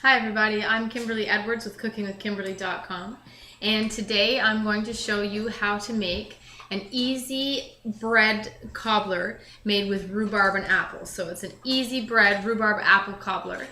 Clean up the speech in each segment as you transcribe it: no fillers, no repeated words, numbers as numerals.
Hi everybody, I'm Kimberly Edwards with cookingwithkimberly.com, and today I'm going to show you how to make an easy bread cobbler made with rhubarb and apple. So it's an easy bread rhubarb apple cobbler.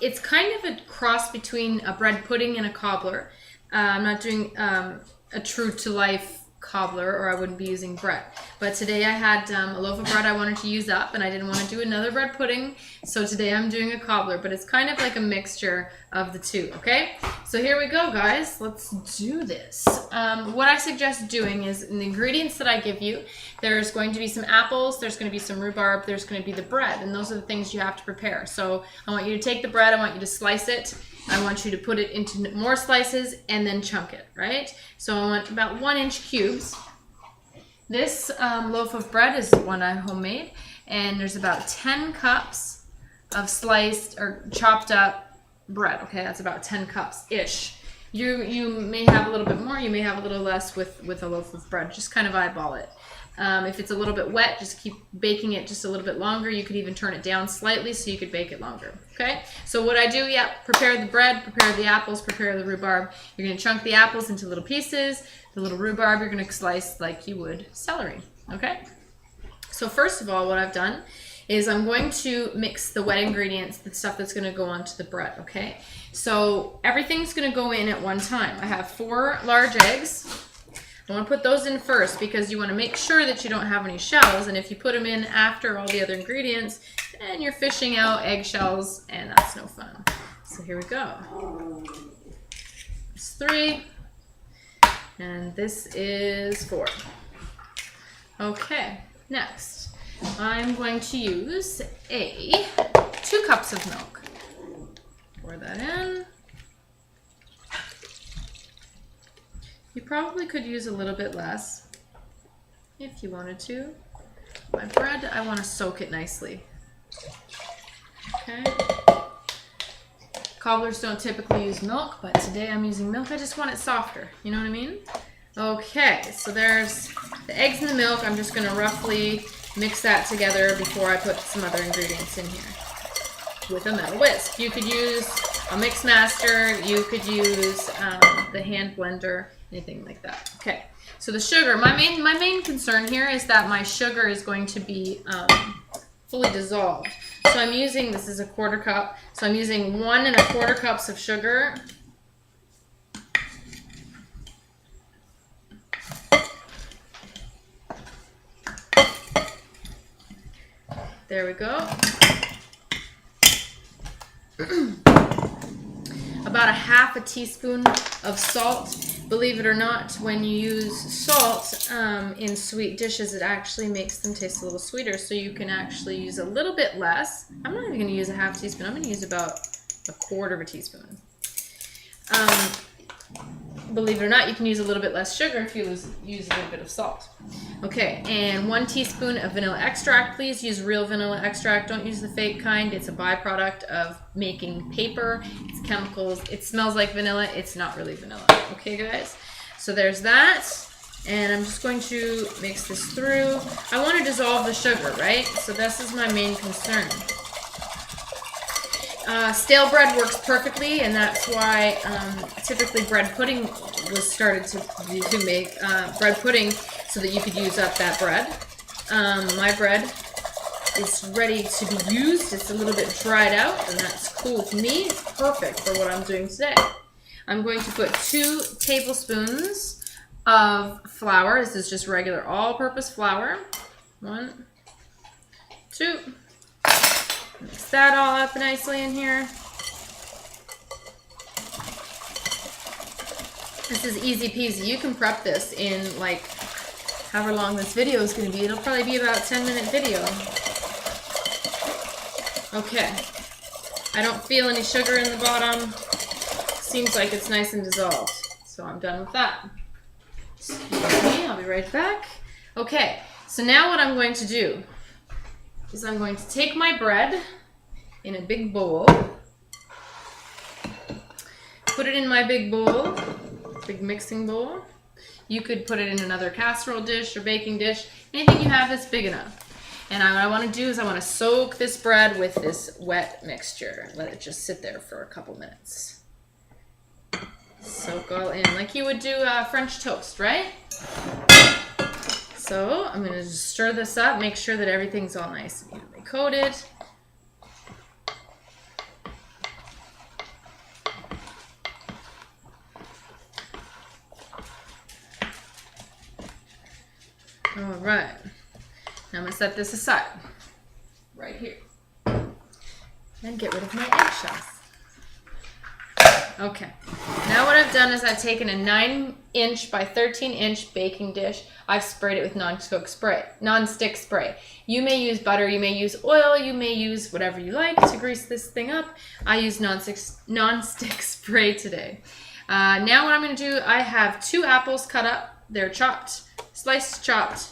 It's kind of a cross between a bread pudding and a cobbler. I'm not doing a true to life cobbler, or I wouldn't be using bread. But today I had a loaf of bread I wanted to use up, and I didn't want to do another bread pudding, so today I'm doing a cobbler, but it's kind of like a mixture of the two, okay? So here we go, guys. Let's do this. What I suggest doing is, in the ingredients that I give you, there's going to be some apples, there's going to be some rhubarb, there's going to be the bread, and those are the things you have to prepare. So I want you to take the bread, I want you to slice it, I want you to put it into more slices and then chunk it, right? So I want about 1-inch cubes. This loaf of bread is one I homemade, and there's about 10 cups of sliced or chopped up bread. Okay, that's about 10 cups-ish. You may have a little bit more, you may have a little less with a loaf of bread. Just kind of eyeball it. If it's a little bit wet, just keep baking it just a little bit longer. You could even turn it down slightly so you could bake it longer. Okay, so what I do, prepare the bread, prepare the apples, prepare the rhubarb. You're going to chunk the apples into little pieces. The little rhubarb you're going to slice like you would celery. Okay, so first of all, what I've done is I'm going to mix the wet ingredients, the stuff that's going to go onto the bread. Okay, so everything's going to go in at one time. I have 4 large eggs. I want to put those in first because you want to make sure that you don't have any shells, and if you put them in after all the other ingredients, then you're fishing out eggshells, and that's no fun. So here we go. It's 3, and this is 4. Okay, next I'm going to use 2 cups of milk. Pour that in. You probably could use a little bit less if you wanted to. My bread, I want to soak it nicely. Okay. Cobblers don't typically use milk, but today I'm using milk. I just want it softer. You know what I mean? Okay, so there's the eggs and the milk. I'm just going to roughly mix that together before I put some other ingredients in here with a metal whisk. You could use a mix master. You could use the hand blender. Anything like that. Okay, so the sugar, my main concern here is that my sugar is going to be fully dissolved. So I'm using, this is a 1/4 cup, so I'm using 1 1/4 cups of sugar. There we go. About a 1/2 teaspoon of salt. Believe it or not, when you use salt in sweet dishes, it actually makes them taste a little sweeter. So you can actually use a little bit less. I'm not even going to use a 1/2 teaspoon. I'm going to use about a 1/4 teaspoon. Believe it or not, you can use a little bit less sugar if you use a little bit of salt. Okay, and 1 teaspoon of vanilla extract. Please use real vanilla extract. Don't use the fake kind. It's a byproduct of making paper. It's chemicals. It smells like vanilla. It's not really vanilla. Okay, guys? So there's that. And I'm just going to mix this through. I want to dissolve the sugar, right? So this is my main concern. Stale bread works perfectly, and that's why typically bread pudding was started to make bread pudding so that you could use up that bread. My bread is ready to be used. It's a little bit dried out, and that's cool with me. It's perfect for what I'm doing today. I'm going to put 2 tablespoons of flour. This is just regular all-purpose flour. 1, 2. Mix that all up nicely in here. This is easy peasy. You can prep this in like however long this video is going to be. It'll probably be about a 10-minute video. Okay. I don't feel any sugar in the bottom. Seems like it's nice and dissolved. So I'm done with that. Excuse me, I'll be right back. Okay, so now what I'm going to do is I'm going to take my bread in a big bowl, put it in my big bowl, big mixing bowl. You could put it in another casserole dish or baking dish, anything you have that's big enough. And what I want to do is I want to soak this bread with this wet mixture. Let it just sit there for a couple minutes. Soak all in like you would do French toast, right? So I'm going to just stir this up, make sure that everything's all nice and evenly coated. All right. Now I'm going to set this aside right here and get rid of my eggshells. Okay, now what I've done is I've taken a 9-inch by 13-inch baking dish. I've sprayed it with non-stick spray. You may use butter, you may use oil, you may use whatever you like to grease this thing up. I use non-stick spray today. Now what I'm going to do, I have 2 apples cut up. They're chopped, sliced, chopped,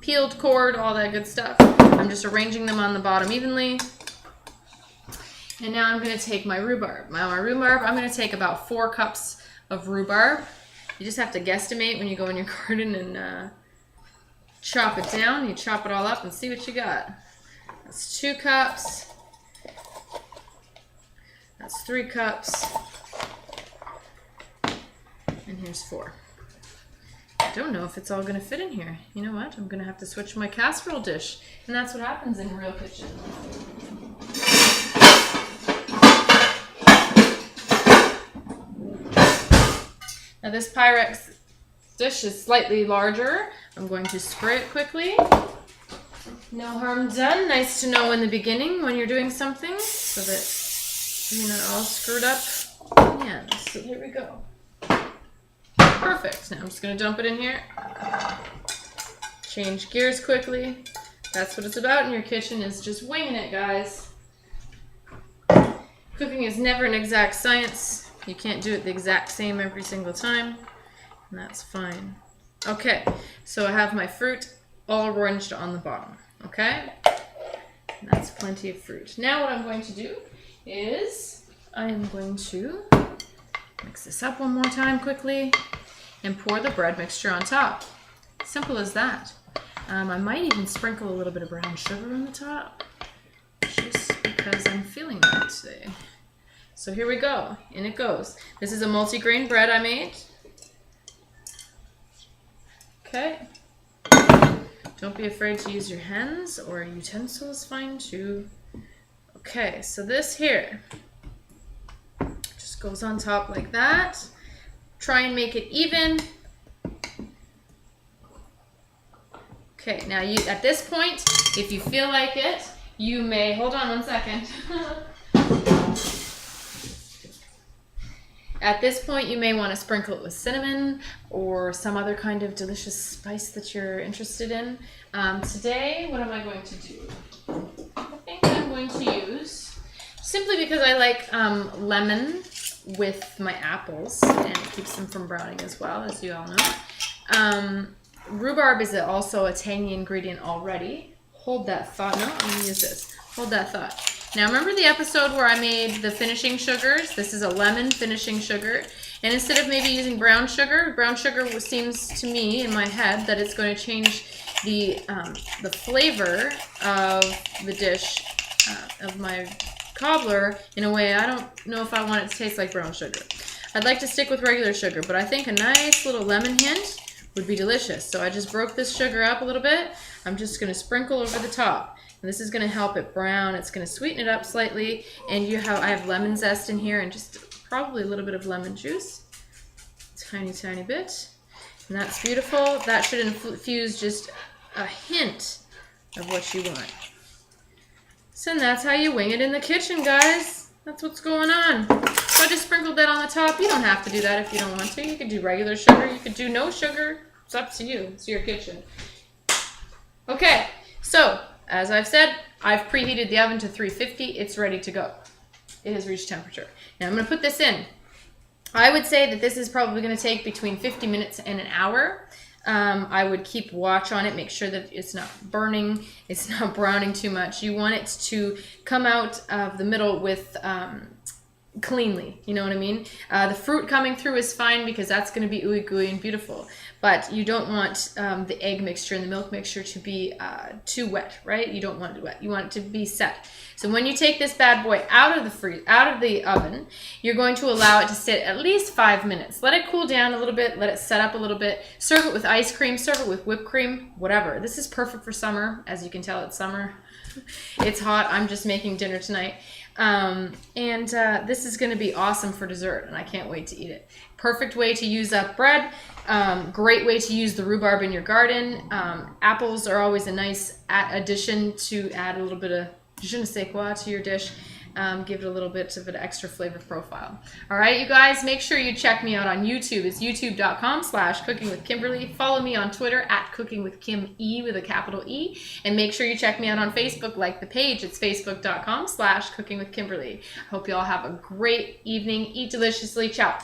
peeled, cored, all that good stuff. I'm just arranging them on the bottom evenly. And now I'm going to take my rhubarb. My rhubarb, I'm going to take about 4 cups of rhubarb. You just have to guesstimate when you go in your garden and chop it down. You chop it all up and see what you got. That's 2 cups. That's 3 cups. And here's 4. I don't know if it's all going to fit in here. You know what? I'm going to have to switch my casserole dish. And that's what happens in a real kitchen. Now this Pyrex dish is slightly larger. I'm going to spray it quickly. No harm done. Nice to know in the beginning when you're doing something so that you're not all screwed up in the end. So here we go. Perfect. Now I'm just going to dump it in here. Change gears quickly. That's what it's about in your kitchen, is just winging it, guys. Cooking is never an exact science. You can't do it the exact same every single time, and that's fine. Okay, so I have my fruit all arranged on the bottom, okay? And that's plenty of fruit. Now what I'm going to do is I am going to mix this up one more time quickly and pour the bread mixture on top. Simple as that. I might even sprinkle a little bit of brown sugar on the top, just because I'm feeling that today. So here we go, in it goes. This is a multi-grain bread I made. Okay. Don't be afraid to use your hands, or a utensil is fine too. Okay, so this here just goes on top like that. Try and make it even. Okay, now at this point, if you feel like it, you may, hold on one second. At this point, you may want to sprinkle it with cinnamon or some other kind of delicious spice that you're interested in. Today, what am I going to do? I think I'm going to use, simply because I like lemon with my apples, and it keeps them from browning as well, as you all know. Rhubarb is also a tangy ingredient already. Hold that thought. No, I'm going to use this. Hold that thought. Now, remember the episode where I made the finishing sugars? This is a lemon finishing sugar. And instead of maybe using brown sugar seems to me, in my head, that it's going to change the flavor of the dish, of my cobbler, in a way I don't know if I want it to taste like brown sugar. I'd like to stick with regular sugar, but I think a nice little lemon hint would be delicious. So I just broke this sugar up a little bit. I'm just going to sprinkle over the top. And this is going to help it brown. It's going to sweeten it up slightly. And I have lemon zest in here, and just probably a little bit of lemon juice. Tiny, tiny bit. And that's beautiful. That should infuse just a hint of what you want. So that's how you wing it in the kitchen, guys. That's what's going on. So I just sprinkled that on the top. You don't have to do that if you don't want to. You could do regular sugar. You could do no sugar. It's up to you. It's your kitchen. Okay, so as I've said, I've preheated the oven to 350. It's ready to go. It has reached temperature. Now I'm going to put this in. I would say that this is probably going to take between 50 minutes and an hour. I would keep watch on it, make sure that it's not burning, it's not browning too much. You want it to come out of the middle with cleanly, you know what I mean? The fruit coming through is fine because that's going to be ooey gooey and beautiful, but you don't want the egg mixture and the milk mixture to be too wet, right? You don't want it wet. You want it to be set. So when you take this bad boy out of the oven, you're going to allow it to sit at least 5 minutes. Let it cool down a little bit. Let it set up a little bit. Serve it with ice cream. Serve it with whipped cream. Whatever. This is perfect for summer. As you can tell, it's summer. It's hot. I'm just making dinner tonight. This is going to be awesome for dessert, and I can't wait to eat it. Perfect way to use up bread. Great way to use the rhubarb in your garden. Apples are always a nice addition to add a little bit of je ne sais quoi to your dish. Give it a little bit of an extra flavor profile. All right, you guys, make sure you check me out on YouTube. It's youtube.com/cookingwithkimberly. Follow me on Twitter @cookingwithkime with a capital E. And make sure you check me out on Facebook. Like the page. It's facebook.com/cookingwithkimberly. Hope you all have a great evening. Eat deliciously. Ciao.